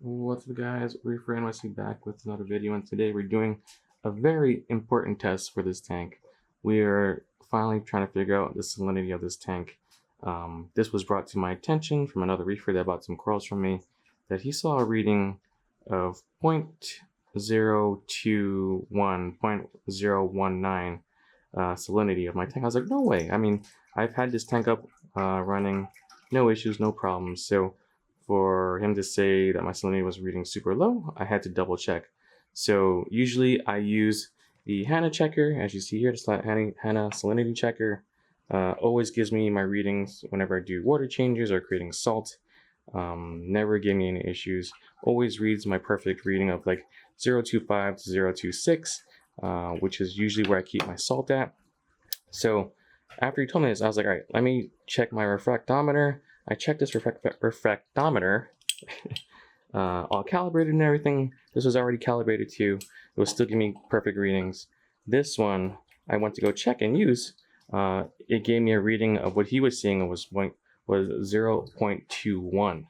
What's up, guys? Reef back with another video, and today we're doing a very important test for this tank. We are finally trying to figure out the salinity of this tank. This was brought to my attention from another reefer that bought some corals from me, that he saw a reading of 0.021, 0.019 salinity of my tank. I was like, no way. I mean, I've had this tank up running, no issues, no problems. So for him to say that my salinity was reading super low, I had to double check. So usually I use the Hanna checker, as you see here, the Hanna salinity checker. Always gives me my readings whenever I do water changes or creating salt. Never gave me any issues. Always reads my perfect reading of like 0.25 to 0.26, which is usually where I keep my salt at. So after he told me this, I was like, all right, let me check my refractometer. I checked this refractometer, all calibrated and everything. This was already calibrated too. It was still giving me perfect readings. This one, I went to go check and use. It gave me a reading of what he was seeing was 0.21.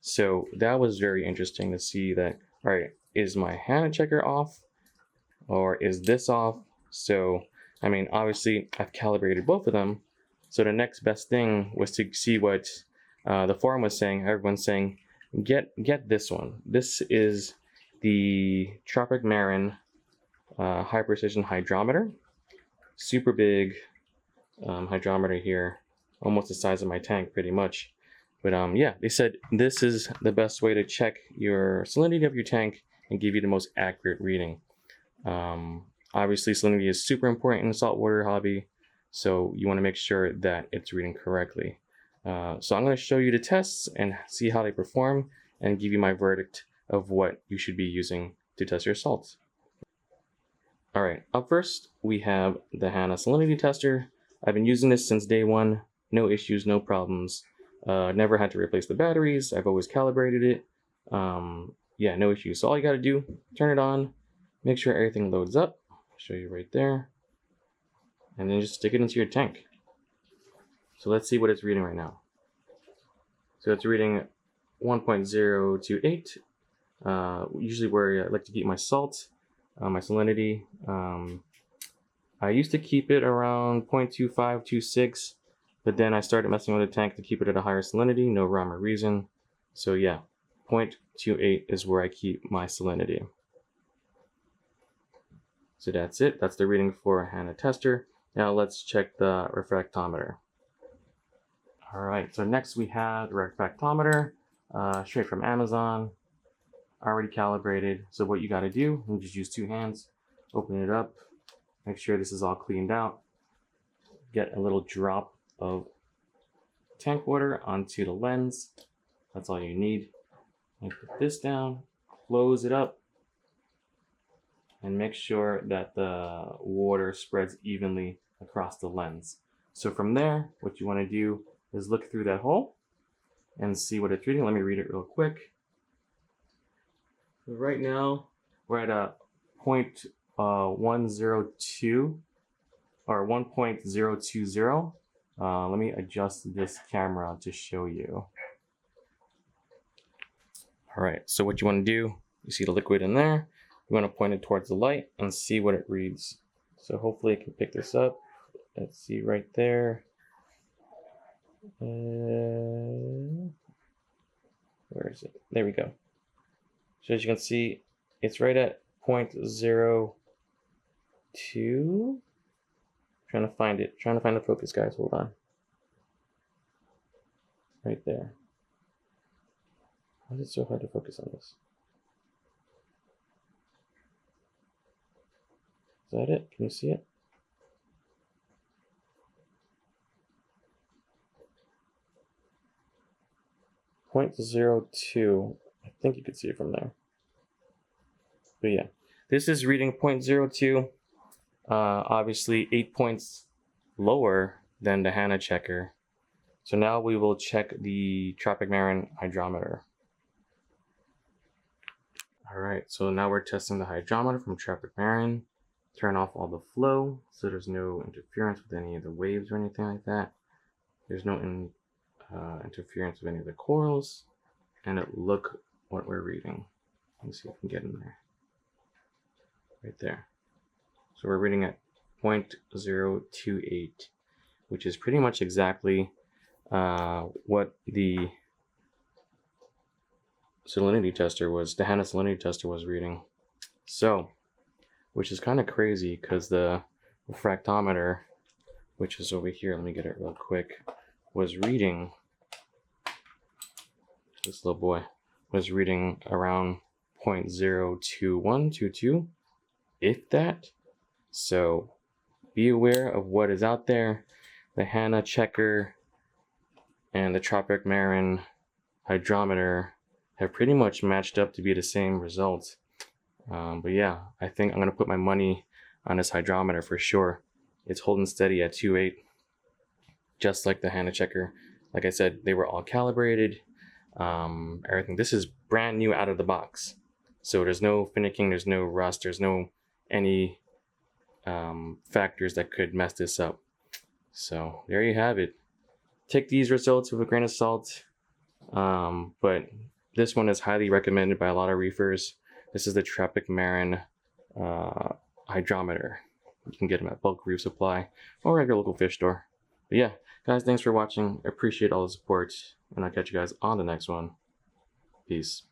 So that was very interesting to see that, all right, is my Hanna checker off or is this off? So, I mean, obviously I've calibrated both of them. So the next best thing was to see what the forum was saying. Everyone's saying, get this one. This is the Refractometer high precision hydrometer. Super big hydrometer here, almost the size of my tank pretty much. But yeah, they said this is the best way to check your salinity of your tank and give you the most accurate reading. Obviously salinity is super important in the saltwater hobby, so you want to make sure that it's reading correctly. So I'm going to show you the tests and see how they perform and give you my verdict of what you should be using to test your salts. Alright, up first we have the Hanna salinity tester. I've been using this since day one, no issues, no problems. Never had to replace the batteries. I've always calibrated it. Yeah, no issues. So all you got to do, turn it on, make sure everything loads up. I'll show you right there. And then just stick it into your tank. So let's see what it's reading right now. So it's reading 1.028. Usually where I like to keep my salt, my salinity. I used to keep it around 0.25, 0.26, but then I started messing with the tank to keep it at a higher salinity, no rhyme or reason. So yeah, 0.28 is where I keep my salinity. So that's it. That's the reading for a Hanna tester. Now let's check the refractometer. All right, so next we have the refractometer, straight from Amazon, already calibrated. So what you got to do, you just use two hands, open it up, make sure this is all cleaned out, get a little drop of tank water onto the lens. That's all you need. And put this down, close it up, and make sure that the water spreads evenly across the lens. So from there, what you want to do is look through that hole and see what it's reading. Let me read it real quick. So right now, we're at a 0.102 or 1.020. Let me adjust this camera to show you. All right, so what you want to do, you see the liquid in there. You want to point it towards the light and see what it reads. So hopefully it can pick this up. Let's see right there. Where is it? There we go. So as you can see, it's right at 0.02. Trying to find it. Trying to find the focus, guys. Hold on. Right there. Why is it so hard to focus on this? Is that it? Can you see it? .02. I think you could see it from there. But yeah, this is reading 0.02. Obviously 8 points lower than the Hanna checker. So now we will check the Refractometer hydrometer. Alright, so now we're testing the hydrometer from Refractometer. Turn off all the flow so there's no interference with any of the waves or anything like that. There's no interference with any of the corals, and it look what we're reading. Let me see if I can get in there. Right there. So we're reading at 0.028, which is pretty much exactly what the salinity tester was, the Hanna salinity tester was reading. So, which is kind of crazy because the refractometer, which is over here, let me get it real quick, was reading, this little boy was reading around 0.02122, if that. So be aware of what is out there. The Hanna checker and the Tropic Marin hydrometer have pretty much matched up to be the same results. But yeah, I think I'm gonna put my money on this hydrometer for sure. It's holding steady at 2.8, just like the Hanna checker. Like I said, they were all calibrated. Everything. This is brand new out of the box, so there's no finicking, there's no rust, there's no any factors that could mess this up. So there you have it. Take these results with a grain of salt, but this one is highly recommended by a lot of reefers. This is the Tropic Marin hydrometer. You can get them at bulk reef supply or at your local fish store. But yeah, guys, thanks for watching. I appreciate all the support, and I'll catch you guys on the next one. Peace.